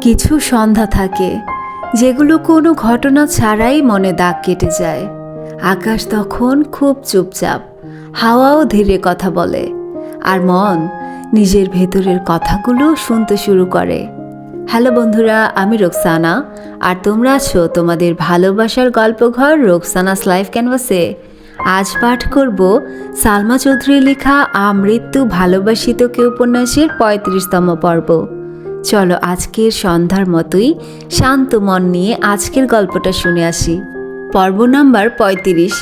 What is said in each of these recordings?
কিছু সন্ধ্যা থাকে যেগুলো কোনো ঘটনা ছাড়াই মনে দাগ কেটে যায়। আকাশ তখন খুব চুপচাপ, হাওয়াও ধীরে কথা বলে, আর মন নিজের ভেতরের কথাগুলো শুনতে শুরু করে। হ্যালো বন্ধুরা, আমি রোকসানা, আর তোমরা আছো তোমাদের ভালোবাসার গল্পঘর রোকসানাস লাইফ ক্যানভাসে। আজ পাঠ করব সালমা চৌধুরী লেখা আমৃত্যু ভালোবাসি তোকে উপন্যাসের ৩৫তম পর্ব। চলো আজকের সন্ধ্যার মতোই শান্ত মন নিয়ে আজকের গল্পটা শুনে আসি। পর্ব নাম্বার ৩৫।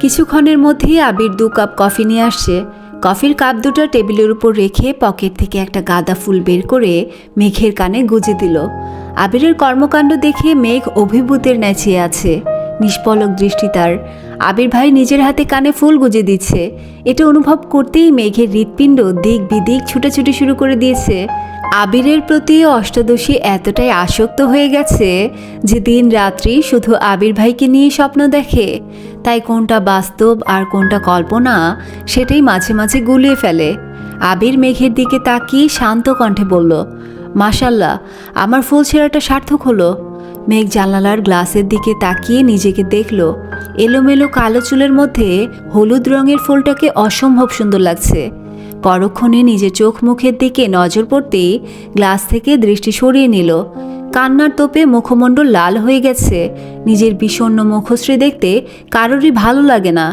কিছুক্ষণের মধ্যেই আবির 2 কাপ কফি নিয়ে আসছে। কফির কাপ দুটো টেবিলের উপর রেখে পকেট থেকে একটা গাঁদা ফুল বের করে মেঘের কানে গুজে দিল। আবিরের কর্মকাণ্ড দেখে মেঘ অভিভূতের নেচিয়ে আছে, নিষ্পলক দৃষ্টি তার। আবির ভাই নিজের হাতে কানে ফুল গুজে দিচ্ছে। এটা অনুভব করতেই মেঘের হৃৎপিণ্ড দিক বিদিক ছুটাছুটি শুরু করে দিয়েছে। আবিরের প্রতি অষ্টাদশী এতটাই আসক্ত হয়ে গেছে যে দিন রাত্রি শুধু আবির ভাইকে নিয়ে স্বপ্ন দেখে। তাই কোনটা বাস্তব আর কোনটা কল্পনা সেটাই মাঝে মাঝে গুলিয়ে ফেলে। আবির মেঘের দিকে তাকিয়ে শান্ত কণ্ঠে বলল, মাশাল্লাহ, আমার ফুল ছেঁড়াটা সার্থক হলো। মেঘ জানালার গ্লাসের দিকে তাকিয়ে নিজেকে দেখল। এলোমেলো কালো চুলের মধ্যে হলুদ রঙের ফুলটাকে অসম্ভব সুন্দর লাগছে। পরক্ষণে নিজের চোখ মুখের দিকে নজর পড়তেই গ্লাস থেকে দৃষ্টি সরিয়ে নিল। কান্নার তোপে মুখমণ্ডল লাল হয়ে গেছে। নিজের বিষণ্ণ মুখশ্রী দেখতে কারোরই ভালো লাগে না।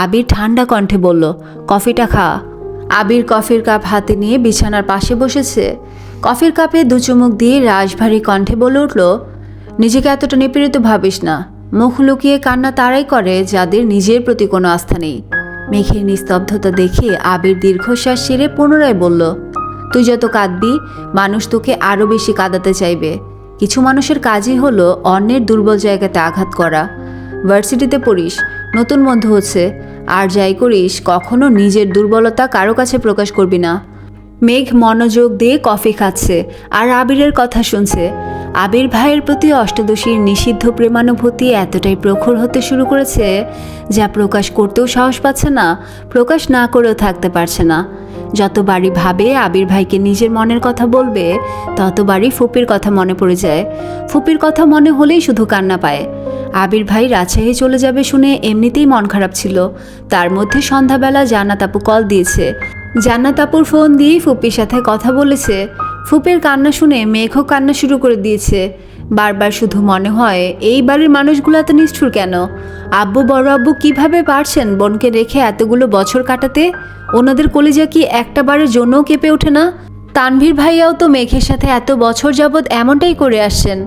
আবির ঠান্ডা কণ্ঠে বলল, কফিটা খা। আবির কফির কাপ হাতে নিয়ে বিছানার পাশে বসেছে। কফির কাপে 2 চুমুক দিয়ে রাশভারী কণ্ঠে বলে উঠল, নিজেকে এতটা নিপীড়িত ভাবিস না। মুখ লুকিয়ে কান্না তারাই করে যাদের নিজের প্রতি কোনো আস্থা নেই। মেঘের নিস্তব্ধতা দেখে আবির দীর্ঘশ্বাস ছেড়ে পুনরায় বলল, তুই যত কাঁদবি মানুষ তোকে আরও বেশি কাঁদাতে চাইবে। কিছু মানুষের কাজই হলো অন্যের দুর্বল জায়গাতে আঘাত করা। ভার্সিটিতে পড়িস, নতুন বন্ধু হচ্ছে, আর যাই করিস কখনো নিজের দুর্বলতা কারো কাছে প্রকাশ করবি না। মেঘ মনোযোগ দিয়ে কফি খাচ্ছে আর আবিরের কথা শুনছে। আবির ভাইয়ের প্রতি অষ্টাদশীর নিষিদ্ধ প্রেমানুভূতি এতটাই প্রখর হতে শুরু করেছে যা প্রকাশ করতেও সাহস পাচ্ছে না, প্রকাশ না করেও থাকতে পারছে না। যতবারই ভাবে আবির ভাইকে নিজের মনের কথা বলবে, ততবারই ফুপির কথা মনে পড়ে যায়। ফুপির কথা মনে হলেই শুধু কান্না পায়। আবির ভাই রাজশাহী চলে যাবে শুনে এমনিতেই মন খারাপ ছিল। তার মধ্যে সন্ধ্যাবেলা জান্নাত আপু কল দিয়েছে। জান্নাত আপুর ফোন দিয়েই ফুপির সাথে কথা বলেছে। ফুপির কান্না শুনে মেঘও কান্না শুরু করে দিয়েছে। বারবার শুধু মনে হয় এই বাড়ির মানুষগুলো এত নিষ্ঠুর কেন? বড় আব্বু কিভাবে পারছেন বোনকে রেখে এতগুলো বছর কাটাতে? ওনাদের কলিজা কি একটা বারের জন্যও কেঁপে ওঠে না? তানভীর ভাইয়াও তো মেঘের সাথে এত বছর যাবৎ এমনটাই করে আসছেন।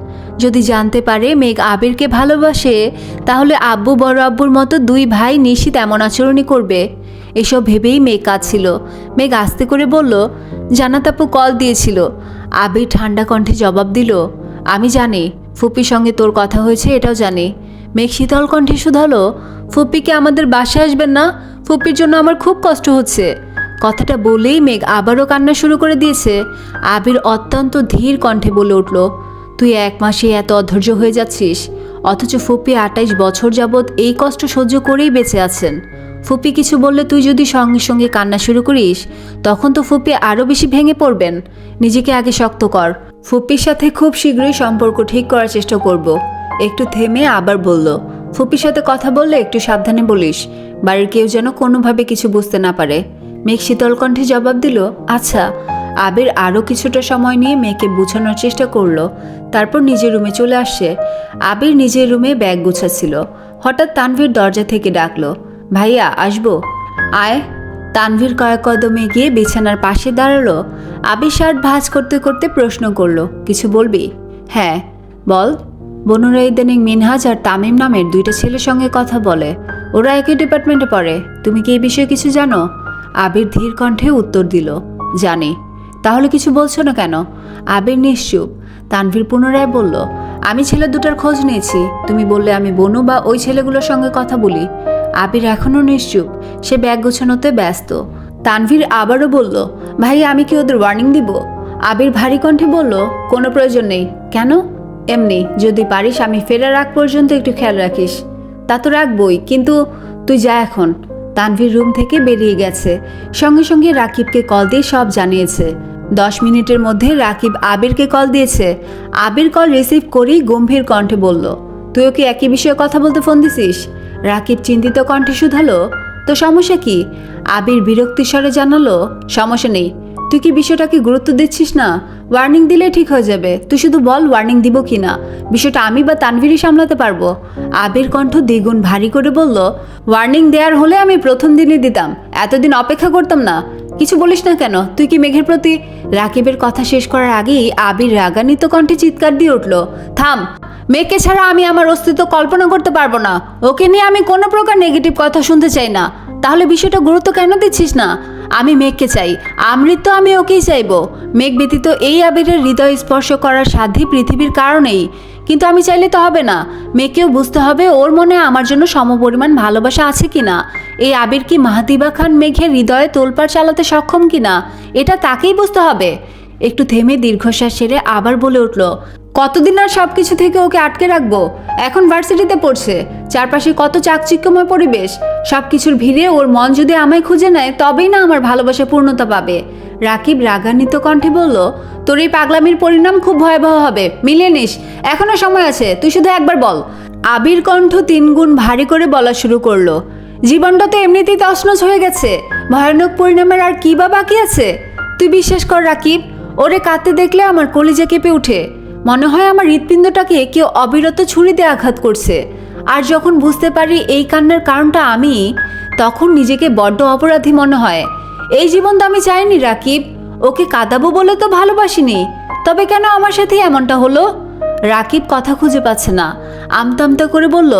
যদি জানতে পারে মেঘ আবিরকে ভালোবাসে, তাহলে বড় আব্বুর মতো 2 ভাই নিশ্চিত এমন আচরণই করবে। এসব ভেবেই মেঘ কাঁদছিল। মেঘ আস্তে করে বলল, জান্নাত আপু কল দিয়েছিল। আবির ঠান্ডা কণ্ঠে জবাব দিল, আমি জানি ফুপির সঙ্গে তোর কথা হয়েছে, এটাও জানি। মেঘ শীতল কণ্ঠে শুধালো, ফুপিকে আমাদের বাসায় আসবেন না? ফুপির জন্য আমার খুব কষ্ট হচ্ছে। কথাটা বলেই মেঘ আবারও কান্না শুরু করে দিয়েছে। আবির অত্যন্ত ধীর কণ্ঠে বলে উঠল, তুই 1 মাসে এত অধৈর্য হয়ে যাচ্ছিস, অথচ ফুপি 28 বছর যাবৎ এই কষ্ট সহ্য করেই বেঁচে আছেন। ফুপি কিছু বললে তুই যদি সঙ্গে সঙ্গে কান্না শুরু করিস, তখন তো ফুপি আরও বেশি ভেঙে পড়বেন। নিজেকে আগে শক্ত কর। ফুপির সাথে খুব শীঘ্রই সম্পর্ক ঠিক করার চেষ্টা করব। একটু থেমে আবার বলল, ফুপির সাথে কথা বললে একটু সাবধানে বলিস, বাড়ির কেউ যেন কোনোভাবে কিছু বুঝতে না পারে। মেঘ শীতল কণ্ঠে জবাব দিল, আচ্ছা। আবির আরও কিছুটা সময় নিয়ে মেয়েকে বোঝানোর চেষ্টা করলো। তারপর নিজের রুমে চলে আসছে। আবির নিজের রুমে ব্যাগ গুছাচ্ছিল। হঠাৎ তানভীর দরজা থেকে ডাকলো, ভাইয়া আসবো? আয়। তানভীর কয়েক কদমে গিয়ে বিছানার পাশে দাঁড়ালো। আবির শার্ট ভাঁজ করতে করতে প্রশ্ন করলো, কিছু বলবি? হ্যাঁ বল। বনুরা ইদানিং মিনহাজ আর তামিম নামের 2টা ছেলের সঙ্গে কথা বলে। ওরা একই ডিপার্টমেন্টে পড়ে। তুমি কি এই বিষয়ে কিছু জানো? আবির ধীর কণ্ঠে উত্তর দিল, জানি। তাহলে কিছু বলছো না কেন? আবির নিশ্চুপ। তানভীর পুনরায় বলল, আমি ছেলে 2টার খোঁজ নিয়েছি। তুমি বললে আমি বনু বা ওই ছেলেগুলোর সঙ্গে কথা বলি। আবির এখনও নিশ্চুপ। সে ব্যাগ গোছানোতে ব্যস্ত। তানভীর আবারও বলল, ভাই আমি কি ওদের ওয়ার্নিং দিব? আবির ভারী কণ্ঠে বলল, কোনো প্রয়োজন নেই। কেন? এমনি, যদি পারিস আমি ফেরার আগ পর্যন্ত একটু খেয়াল রাখিস। তা তো রাখবই, কিন্তু তুই যা এখন। তানভীর রুম থেকে বেরিয়ে গেছে। সঙ্গে সঙ্গে রাকিবকে কল দিয়ে সব জানিয়েছে। 10 মিনিটের মধ্যে রাকিব আবিরকে কল দিয়েছে। আবির কল রিসিভ করেই গম্ভীর কণ্ঠে বলল, তুই ওকে একই বিষয়ে কথা বলতে ফোন দিছিস? রাকিব চিন্তিত কণ্ঠে শুধালো, তো সমস্যা কি? আবির বিরক্তির স্বরে জানালো, সমস্যা নেই। তুই কি বিষয়টাকে গুরুত্ব দিচ্ছিস না? ওয়ার্নিং দিলে ঠিক হয়ে যাবে। তুই শুধু বল ওয়ার্নিং দিব কি না, বিষয়টা আমি বা তানভীরই সামলাতে পারবো। আবির কণ্ঠ দ্বিগুণ ভারী করে বলল, ওয়ার্নিং দেওয়ার হলে আমি প্রথম দিনই দিতাম, এতদিন অপেক্ষা করতাম না। কিছু বলিস না কেন? তুই কি মেঘের প্রতি? রাকিবের কথা শেষ করার আগেই আবির রাগান্বিত কণ্ঠে চিৎকার দিয়ে উঠল, থাম! মেঘকে ছাড়া আমি আমার অস্তিত্ব কল্পনা করতে পারবো না। ওকে নিয়ে আমি কোনো প্রকার নেগেটিভ কথা শুনতে চাই না। তাহলে বিষয়টা গুরুত্ব কেন দিচ্ছিস না? আমি মেঘকে চাই, আমৃত্যু আমি ওকেই চাইবো। মেঘ ব্যতীত এই আবিরের হৃদয় স্পর্শ করার সাধ্যি পৃথিবীর কারণেই। কিন্তু আমি চাইলে তো হবে না। মেঘকেও বুঝতে হবে ওর মনে আমার জন্য সমপরিমাণ ভালোবাসা আছে কিনা। এই আবির কি মাহাতিবা খান মেঘের হৃদয়ে তোলপাড় চালাতে সক্ষম কিনা, এটা তাকেই বুঝতে হবে। একটু থেমে দীর্ঘশ্বাস ছেড়ে আবার বলে উঠল, কতদিন আর সব কিছু থেকে ওকে আটকে রাখবো? এখন ভার্সিটিতে পড়ছে, চারপাশে কত চাকচিক্যময় পরিবেশ। সব কিছুর ভিড়ে ওর মন যদি আমায় খুঁজে নেয় তবেই না আমার ভালোবাসা পূর্ণতা পাবে। রাকিব রাগান্বিত কণ্ঠে বলল, তোর এই পাগলামির পরিণাম খুব ভয়াবহ হবে, মিলিয়ে নিস। এখনো সময় আছে, তুই শুধু একবার বল। আবির কণ্ঠ 3 গুণ ভারী করে বলা শুরু করলো, জীবনটা তো এমনিতেই তছনছ হয়ে গেছে, ভয়ানক পরিণামের আর কি বা বাকি আছে? তুই বিশ্বাস কর রাকিব, ওরে কাঁদতে দেখলে আমার কলিজা কেঁপে উঠে। মনে হয় আমার হৃৎপিণ্ডটাকে কেউ অবিরত ছুরি দিয়ে আঘাত করছে। আর যখন বুঝতে পারি এই কান্নার কারণটা আমি, তখন নিজেকে বড্ড অপরাধী মনে হয়। এই জীবন তো আমি চাইনি রাকিব, ওকে কাঁদাবো বলে তো ভালোবাসিনি। তবে কেন আমার সাথে এমনটা হলো? রাকিব কথা খুঁজে পাচ্ছে না, আমতা আমতা করে বলল,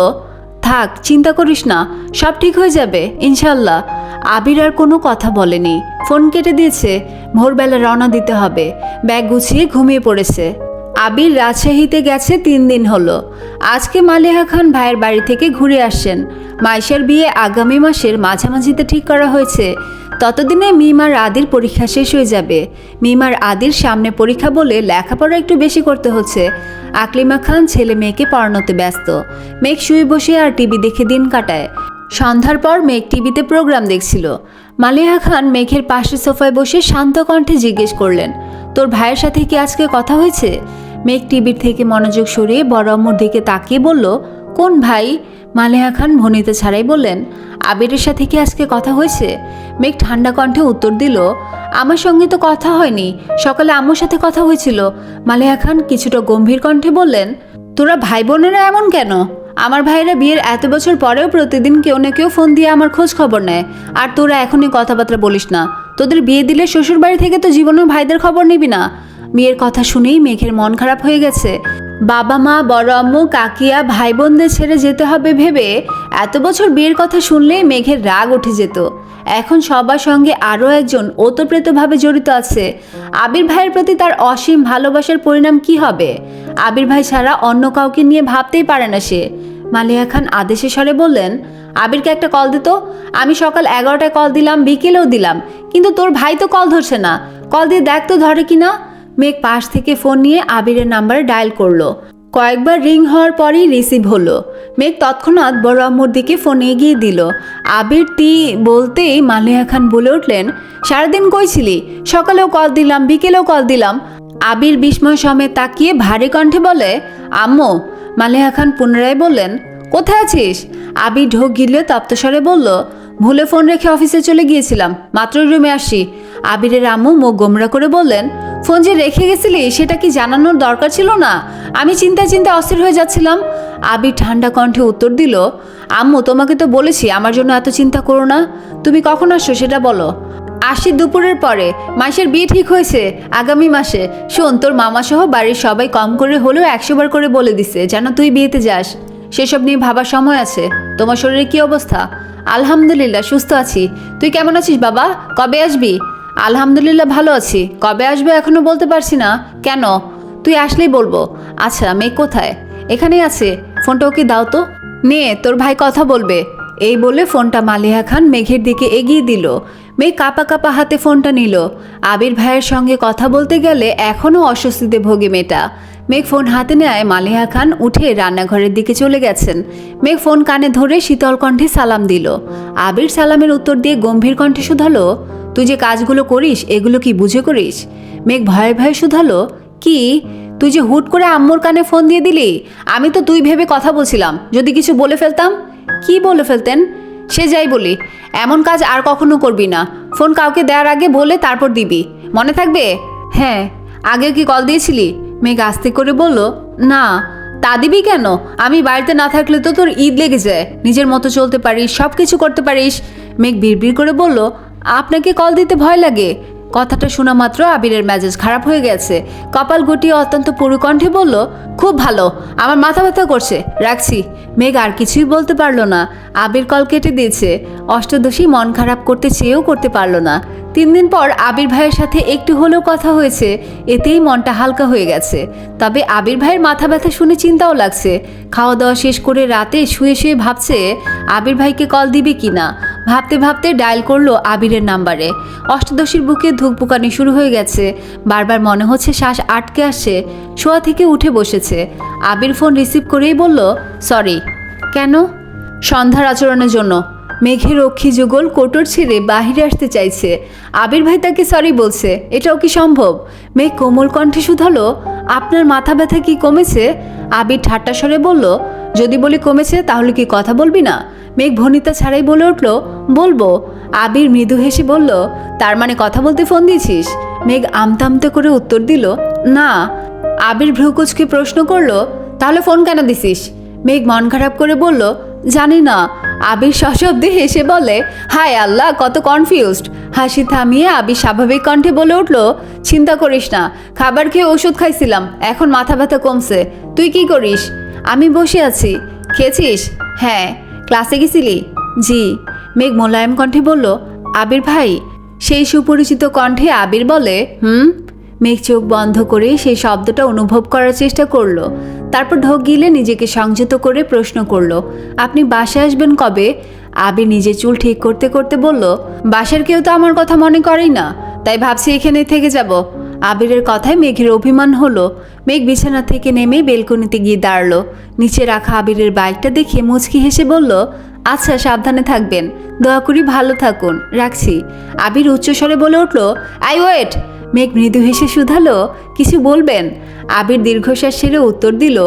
থাক, চিন্তা করিস না, সব ঠিক হয়ে যাবে ইনশাল্লাহ। আবির আর কোনো কথা বলেনি, ফোন কেটে দিয়েছে। ভোরবেলা রওনা দিতে হবে। ব্যাগ গুছিয়ে ঘুমিয়ে পড়েছে। আবির রাজশাহীতে গেছে 3 দিন হলো। আজকে মালিহা খান ভাইয়ের বাড়ি থেকে ঘুরে আসছেন। মাইশার বিয়ে আগামী মাসের মাঝামাঝিতে ঠিক করা হয়েছে। ততদিনে মিমার আদির পরীক্ষা শেষ হয়ে যাবে। মিমার আদির সামনে পরীক্ষা বলে লেখাপড়া একটু বেশি করতে হচ্ছে। আকলিমা খান ছেলে মেয়েকে পড়ানোতে ব্যস্ত। মেঘ শুয়ে বসে আর টিভি দেখে দিন কাটায়। সন্ধ্যার পর মেঘ টিভিতে প্রোগ্রাম দেখছিল। মালিহা খান মেঘের পাশে সোফায় বসে শান্ত কণ্ঠে জিজ্ঞেস করলেন, তোর ভাইয়ের সাথে কি আজকে কথা হয়েছে? মেঘ টিভির থেকে মনোযোগ সরিয়ে বড় আম্মুর দিকে তাকিয়ে বলল, কোন ভাই? মালিহা খান ভনিতা ছাড়াই বললেন, আবিরের সাথে কি আজকে কথা হয়েছে? মেঘ ঠান্ডা কণ্ঠে উত্তর দিল, আমার সঙ্গে তো কথা হয়নি, সকালে আম্মুর সাথে কথা হয়েছিল। মালিহা খান কিছুটা গম্ভীর কণ্ঠে বললেন, তোরা ভাই বোনেরা এমন কেন? আমার ভাইয়েরা বিয়ের এত বছর পরেও প্রতিদিন কেউ না কেউ ফোন দিয়ে আমার খোঁজ খবর নেয়, আর তোরা এখনই কথাবার্তা বলিস না। তোদের বিয়ে দিলে শ্বশুর বাড়ি থেকে তো জীবনেও ভাইদের খবর নিবি না। মেয়ের কথা শুনেই মেঘের মন খারাপ হয়ে গেছে। বাবা মা, বড় আম্মু, কাকিয়া, ভাই বোনদের ছেড়ে যেতে হবে ভেবে এত বছর বিয়ের কথা শুনলেই মেঘের রাগ উঠে যেত। এখন সবার সঙ্গে আরও একজন ওতপ্রোতভাবে জড়িত আছে। আবির ভাইয়ের প্রতি তার অসীম ভালোবাসার পরিণাম কি হবে? আবির ভাই ছাড়া অন্য কাউকে নিয়ে ভাবতেই পারে না সে। মালিহা খান আদেশে স্বরে বললেন, আবিরকে একটা কল দিত। আমি সকাল 11টায় কল দিলাম, বিকেলেও দিলাম, কিন্তু তোর ভাই তো কল ধরছে না। কল দিয়ে দেখ তো ধরে কিনা। মেঘ পাশ থেকে ফোন নিয়ে আবিরের নাম্বারে ডায়াল করলো। কয়েকবার রিং হওয়ার পরই রিসিভ হলো। মেঘ তৎক্ষণাৎ বড় আম্মুর দিকে ফোন এগিয়ে দিল। আবির তি বলতেই মালিহা খান বলে উঠলেন, সারাদিন কই ছিলি? সকালেও কল দিলাম, বিকেলেও কল দিলাম। আবির বিস্ময় সমেত তাকিয়ে ভারী কণ্ঠে বলে, আম্মু। মালিহা খান পুনরায় বললেন, কোথায় আছিস? আবির ঢোক গিলে তপ্তস্বরে বলল, ভুলে ফোন রেখে অফিসে চলে গিয়েছিলাম, মাত্রই রুমে আসি। আবিরের আম্মু মুখ গোমরা করে বললেন, ফোন যে রেখে গেছিলি সেটা কি জানানোর দরকার ছিল না? আমি চিন্তায় চিন্তায় অস্থির হয়ে যাচ্ছিলাম। আবির ঠান্ডা কণ্ঠে উত্তর দিল, আম্মু তোমাকে তো বলেছি আমার জন্য এত চিন্তা করো না। তুমি কখন আসছো সেটা বলো। আসি দুপুরের পরে। মাসের বিয়ে ঠিক হয়েছে আগামী মাসে। শোন, তোর মামা সহ বাড়ির সবাই কম করে হলেও 100 বার করে বলে দিছে যেন তুই বিয়েতে যাস। সেসব নিয়ে ভাবার সময় আছে। তোমার শরীরে কি অবস্থা? আলহামদুলিল্লাহ, সুস্থ আছি। তুই কেমন আছিস বাবা? কবে আসবি? আলহামদুলিল্লাহ ভালো আছি। কবে আসবে এখনো বলতে পারছি না। কেন? তুই আসলেই বলবো। আচ্ছা, মেয়ে কোথায়? এখানেই আছে। ফোনটা ওকে দাও তো। নে, তোর ভাই কথা বলবে। এই বলে ফোনটা মালিহা খান মেঘের দিকে এগিয়ে দিল। মেঘ কাপা কাপা হাতে ফোনটা নিল। আবির ভাইয়ের সঙ্গে কথা বলতে গেলে এখনও অস্বস্তিতে ভোগে মেয়েটা। মেঘ ফোন হাতে নেয় মালিহা খান উঠে রান্নাঘরের দিকে চলে গেছেন। মেঘ ফোন কানে ধরে শীতল কণ্ঠে সালাম দিল। আবির সালামের উত্তর দিয়ে গম্ভীর কণ্ঠে শুধালো, তুই যে কাজগুলো করিস এগুলো কি বুঝে করিস? মেঘ ভয়ে ভয়ে শুধালো, কি? তুই যে হুট করে আম্মুর কানে ফোন দিয়ে দিলি? আমি তো তুই ভেবে কথা বলছিলাম, যদি কিছু বলে ফেলতাম। কি বলে ফেলতেন? সে যাই বলি, এমন কাজ আর কখনো করবি না। ফোন কাউকে দেওয়ার আগে বলে তারপর দিবি, মনে থাকবে? হ্যাঁ। আগে কি কল দিয়েছিলি? মেঘ আস্তে করে বলল, না। তা দিবি কেন? আমি বাড়িতে না থাকলে তো তোর ঈদ লেগে যায়, নিজের মতো চলতে পারিস, সব কিছু করতে পারিস। মেঘ বিড়বিড় করে বলল, আপনাকে কল দিতে ভয় লাগে? কথাটা শোনা মাত্র আবিরের মেজাজ খারাপ হয়ে গেছে। কপাল গুটিয়ে অত্যন্ত পুরু কণ্ঠে বলল, খুব ভালো, আমার মাথা ব্যথা করছে, রাখছি। মেঘ আর কিছুই বলতে পারল না। আবির কল কেটে দিয়েছে। অষ্টদশী মন খারাপ করতে চেয়েও করতে পারল না। 3 দিন পর আবির ভাইয়ের সাথে একটু হলেও কথা হয়েছে, এতেই মনটা হালকা হয়ে গেছে। তবে আবির ভাইয়ের মাথা ব্যথা শুনে চিন্তাও লাগছে। খাওয়া দাওয়া শেষ করে রাতে শুয়ে শুয়ে ভাবছে আবির ভাইকে কল দিবে কিনা। ভাবতে ভাবতে ডায়াল করলো আবিরের নাম্বারে। অষ্টদশীর বুকে ধুকপুকানি শুরু হয়ে গেছে। বারবার মনে হচ্ছে শ্বাস আটকে আসছে। শোয়া থেকে উঠে বসেছে। আবির ফোন রিসিভ করেই বলল, সরি। কেন? সন্ধ্যার আচরণের জন্য। মেঘের অক্ষি যুগল কোটর ছেড়ে বাহিরে আসতে চাইছে। আবির ভাই তাকে সরি বলছে, এটাও কি সম্ভব? মেঘ কোমল কণ্ঠে শুধালো, আপনার মাথা ব্যথা কি কমেছে? আবির ঠাট্টা স্বরে বলল, যদি বলি কমেছে তাহলে কি কথা বলবি না? মেঘ ভনিতা ছাড়াই বলে উঠল, বলবো। আবির মৃদু হেসে বলল, তার মানে কথা বলতে ফোন দিয়েছিস? মেঘ আমতামতে করে উত্তর দিল, না। আবির ভ্রুকুচকে প্রশ্ন করলো, তাহলে ফোন কেন দিছিস? মেঘ মন খারাপ করে বলল, জানি না। আবির সশব্দে হেসে বলে, হায় আল্লাহ, কত কনফিউজড। হাসি থামিয়ে আবির স্বাভাবিক কণ্ঠে বলে উঠল, চিন্তা করিস না, খাবার খেয়ে ওষুধ খাইছিলাম, এখন মাথা ব্যথা কমছে। তুই কি করিস? আমি বসে আছি। খেয়েছিস? হ্যাঁ। ক্লাসে গেছিলি? জি। মেঘ মোলায়েম কণ্ঠে বলল, আবির ভাই? সেই সুপরিচিত কণ্ঠে আবির বলে, হুম। মেঘ চোখ বন্ধ করে সেই শব্দটা অনুভব করার চেষ্টা করলো। তারপর ঢোক গিলে নিজেকে সংযত করে প্রশ্ন করলো, আপনি বাসায় আসবেন কবে? আবির নিজে চুল ঠিক করতে করতে বলল, বাসার কেউ তো আমার কথা মনে করেই না, তাই ভাবছি এখানে থেকে যাব। আবিরের কথায় মেঘের অভিমান হলো। মেঘ বিছানা থেকে নেমে বেলকনিতে গিয়ে দাঁড়ালো। নিচে রাখা আবিরের বাইকটা দেখে মুচকি হেসে বলল, আচ্ছা, সাবধানে থাকবেন, দয়া করি ভালো থাকুন, রাখছি। আবির উচ্চস্বরে বলে উঠল, আই ওয়েট। মেঘ মৃদু হেসে শুধালো, কিছু বলবেন? আবির দীর্ঘশ্বাস ছেড়ে উত্তর দিল,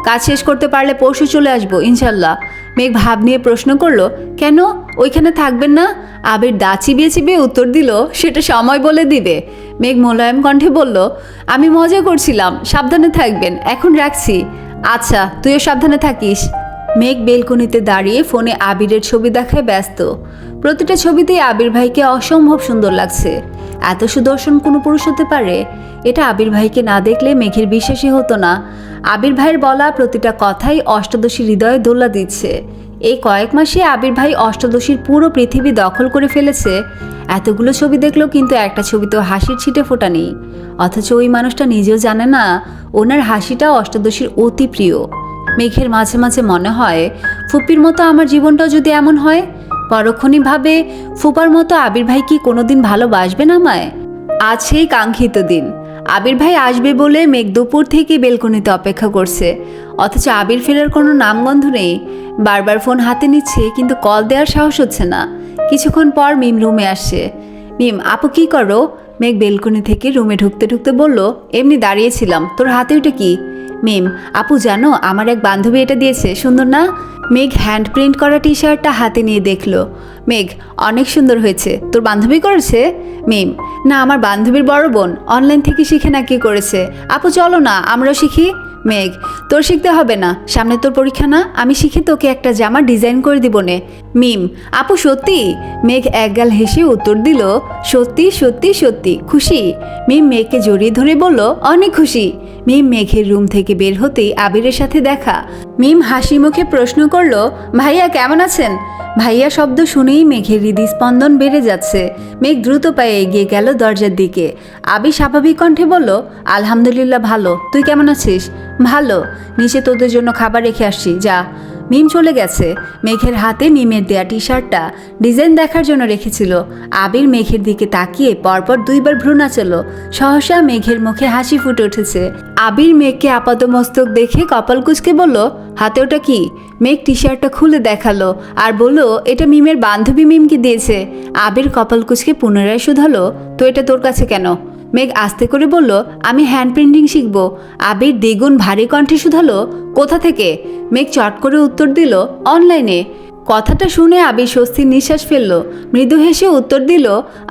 কাজ শেষ করতে পারলে পরশু চলে আসবো ইনশাল্লাহ। মেঘ ভাব নিয়ে প্রশ্ন করলো, কেন, ওইখানে থাকবেন না? আবির দা চিবিয়ে চিবিয়ে উত্তর দিল, সেটা সময় বলে দিবে। মেঘ মোলায়েম কণ্ঠে বলল, আমি মজা করছিলাম, সাবধানে থাকবেন, এখন রাখছি। আচ্ছা, তুইও সাবধানে থাকিস। মেঘ বেলকনিতে দাঁড়িয়ে ফোনে আবিরের ছবি দেখায় ব্যস্ত। প্রতিটা ছবিতেই আবির ভাইকে অসম্ভব সুন্দর লাগছে। এত সুদর্শন কোনো পুরুষ হতে পারে? এটা আবির ভাইকে না দেখলে মেঘের বিশ্বাসই হতো না। আবির ভাইয়ের বলা প্রতিটা কথাই অষ্টদশীর হৃদয়ে দোলা দিচ্ছে। এই কয়েক মাসে আবির ভাই অষ্টদশীর পুরো পৃথিবী দখল করে ফেলেছে। এতগুলো ছবি দেখলো কিন্তু একটা ছবিতেও হাসির ছিটে ফোটা নেই। অথচ ওই মানুষটা নিজেও জানে না ওনার হাসিটা অষ্টদশীর অতি প্রিয়। মেঘের মাঝে মাঝে মনে হয়, ফুপির মতো আমার জীবনটাও যদি এমন হয়। পরক্ষণিকভাবে ফুপার মতো আবির ভাই কি কোনোদিন ভালোবাসবেন আমায়? আজ সেই কাঙ্ক্ষিত দিন। আবির ভাই আসবে বলে মেঘ দুপুর থেকে বেলকনিতে অপেক্ষা করছে। অথচ আবির ফেরার কোনো নামগন্ধ নেই। বারবার ফোন হাতে নিচ্ছে কিন্তু কল দেওয়ার সাহস হচ্ছে না। কিছুক্ষণ পর মিম রুমে আসছে। মিম, আপু কি করো? মেঘ বেলকনি থেকে রুমে ঢুকতে ঢুকতে বলল, এমনি দাঁড়িয়েছিলাম। তোর হাতে ওটা কি? মিম, আপু জানো, আমার এক বান্ধবী এটা দিয়েছে, সুন্দর না? মেঘ হ্যান্ড প্রিন্ট করা টি শার্টটা হাতে নিয়ে দেখলো। মেঘ, অনেক সুন্দর হয়েছে। তোর বান্ধবী করেছে? মিম, না, আমার বান্ধবীর বড় বোন অনলাইন থেকে শিখে নাকি করেছে। আপু চলো না, আমরাও শিখি। মেঘ, তোর শিখতে হবে না, সামনে তোর পরীক্ষা না, আমি শিখে তোকে একটা জামা ডিজাইন করে দিব নে। মিম, আপু সত্যি? মেঘ একগাল হেসে উত্তর দিল, সত্যি সত্যি সত্যি। খুশি? মিম মেঘকে জড়িয়ে ধরে বলল, অনেক খুশি। মিম মেঘের রুম থেকে বের হতেই আবিরের সাথে দেখা। মিম হাসি মুখে প্রশ্ন করলো, ভাইয়া কেমন আছেন? ভাইয়া শব্দ শুনেই মেঘের হৃদস্পন্দন বেড়ে যাচ্ছে। মেঘ দ্রুত পায়ে এগিয়ে গেল দরজার দিকে। আবির স্বাভাবিক কণ্ঠে বলল, আলহামদুলিল্লাহ ভালো, তুই কেমন আছিস? ভালো। নিচে তোদের জন্য খাবার রেখে আসছি, যা। মিম চলে গেছে। মেঘের হাতে মিমের দেয়া টি শার্টটা ডিজাইন দেখার জন্য রেখেছিল। আবির মেঘের দিকে তাকিয়ে পরপর 2 বার ভ্রু নাচাল। সহসা মেঘের মুখে হাসি ফুটে উঠেছে। আবির মেঘকে আপাতমস্তক দেখে কপাল কুঁচকে বলল, হাতে ওটা কি? মেঘ টি শার্টটা খুলে দেখালো আর বলল, এটা মিমের বান্ধবী মিমকে দিয়েছে। আবির কপাল কুঁচকে পুনরায় শুধালো, তো এটা তোর কাছে কেন? মেঘ আস্তে করে বলল, আমি হ্যান্ড প্রিন্টিং শিখব। আবির দ্বিগুণ ভারী কণ্ঠে শুধালো, কোথা থেকে? মেঘ চট করে উত্তর দিল, অনলাইনে। কথাটা শুনে আবির স্বস্তির নিঃশ্বাস ফেলল। মৃদু হেসে উত্তর দিল,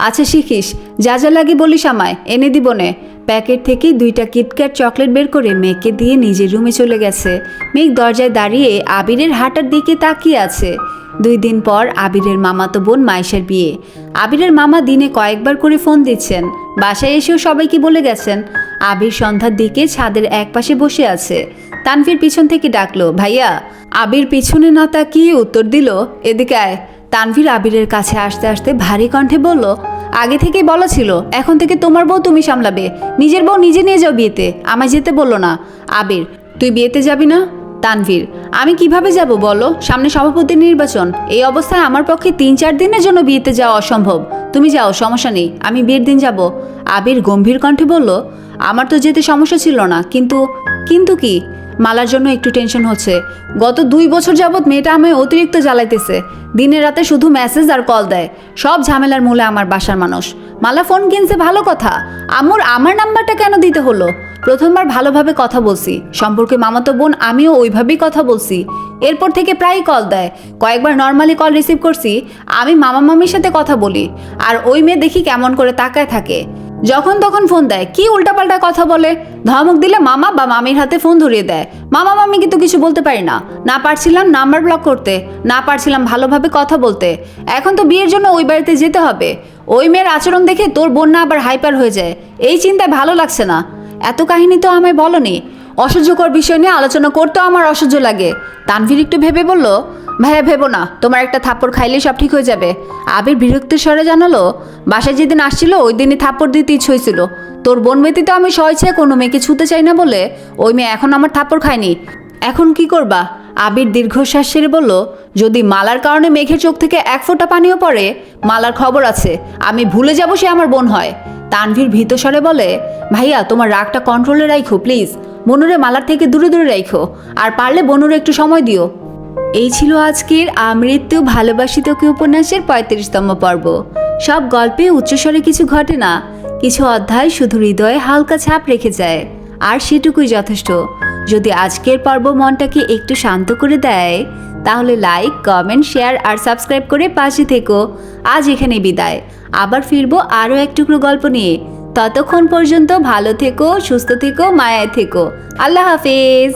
আচ্ছা শিখিস, যা যা লাগে বলিস আমায়, এনে দিব নে। প্যাকেট থেকে 2টা কিটক্যাট চকলেট বের করে মেঘকে দিয়ে নিজের রুমে চলে গেছে। মেঘ দরজায় দাঁড়িয়ে আবিরের হাঁটার দিকে তাকিয়ে আছে। 2 দিন পর আবিরের মামাতো বোন মাইশার বিয়ে। আবিরের মামা দিনে কয়েকবার করে ফোন দিচ্ছেন, বাসায় এসেও সবাইকে বলে গেছেন। আবির সন্ধ্যার দিকে ছাদের একপাশে বসে আছে। তানভীর পিছন থেকে ডাকলো, ভাইয়া। আবির পিছনে না তাকিয়ে উত্তর দিল, এদিকে আয়। তানভীর আবিরের কাছে আসতে আসতে ভারী কণ্ঠে বলল, আগে থেকেই বলা ছিল এখন থেকে তোমার বউ তুমি সামলাবে। নিজের বউ নিজে নিয়ে যাও বিয়েতে, আমায় যেতে বললো না। আবির, তুই বিয়েতে যাবি না? তানভীর, আমি কিভাবে যাব বলো, সামনে সভাপতি নির্বাচন। এই অবস্থায় আমার পক্ষে 3-4 দিনের জন্য বিয়েতে যাওয়া অসম্ভব। তুমি যাও, সমস্যা নেই, আমি বিয়ের দিন যাব। আবির গম্ভীর কণ্ঠে বলল, আমার তো যেতে সমস্যা ছিল না, কিন্তু কি? মালার জন্য একটু টেনশন হচ্ছে। গত 2 বছর যাবৎ মেয়েটা আমায় অতিরিক্ত জ্বালাইতেছে। দিনে রাতে শুধু মেসেজ আর কল দেয়। সব ঝামেলার মূলে আমার বাসার মানুষ। মালা ফোন কিনছে ভালো কথা, আম্মুর আমার নাম্বারটা কেন দিতে হলো? প্রথমবার ভালোভাবে কথা বলছি, সম্পর্কে মামাতো বোন আমিও ওইভাবেই কথা বলছি। এরপর থেকে প্রায়ই কল দেয়। কয়েকবার নর্মালি কল রিসিভ করছি, আমি মামা মামির সাথে কথা বলি, আর ওই মেয়ে দেখি কেমন করে তাকায় থাকে। যখন তখন ফোন দেয়, কি উল্টাপাল্টা কথা বলে। ধমক দিলে মামা বা মামির হাতে ফোন ধরিয়ে দেয়। মামা মামিকে তো কিছু বলতে পারি না। না পারছিলাম নাম্বার ব্লক করতে, না পারছিলাম ভালোভাবে কথা বলতে। এখন তো বিয়ের জন্য ওই বাড়িতে যেতে হবে। ওই মেয়ের আচরণ দেখে তোর বোন আবার হাইপার হয়ে যায়। এই চিন্তায় ভালো লাগছে না। এত কাহিনী তো আমায় বলনি। অসহ্যকর বিষয় নিয়ে আলোচনা করতেও আমার অসহ্য লাগে। তানভীর একটু ভেবে বলল, ভাইয়া ভেবো না, তোমার একটা থাপ্পড় খাইলেই সব ঠিক হয়ে যাবে। আবির বিরক্তির স্বরে জানালো, বাসায় যেদিন আসছিল ওই দিনই থাপ্পড় দিতে ইচ্ছে হয়েছিল। তোর বোন ব্যতীত আমি স্বেচ্ছায় কোনো মেয়েকে ছুতে চাই না বলে ওই মেয়ে এখন আমার থাপ্পড় খায়নি। এখন কি করবা? আবির দীর্ঘশ্বাস ছেড়ে বলল, যদি মালার কারণে মেঘের চোখ থেকে 1 ফোঁটা পানিও পড়ে, মালার খবর আছে, আমি ভুলে যাব সে আমার বোন হয়। তানভীর ভীত স্বরে বলে, ভাইয়া তোমার রাগটা কন্ট্রোলে রাখো প্লিজ। বনুরে মালার থেকে দূরে দূরে রাখো, আর পারলে বনুরে একটু সময় দিও। এই ছিল আজকের আমৃত্যু ভালোবাসি তোকে উপন্যাসের 35তম পর্ব। সব গল্পে উচ্চস্বরে কিছু ঘটে না, কিছু অধ্যায় শুধু হৃদয়ে হালকা ছাপ রেখে যায়, আর সেটুকুই যথেষ্ট। যদি আজকের পর্ব মনটাকে একটু শান্ত করে দেয়, তাহলে লাইক, কমেন্ট, শেয়ার আর সাবস্ক্রাইব করে পাশে থেকো। আজ এখানে বিদায়, আবার ফিরবো আরও এক টুকরো গল্প নিয়ে। ততক্ষণ পর্যন্ত ভালো থেকো, সুস্থ থেকো, মায়ায় থেকো। আল্লাহ হাফেজ।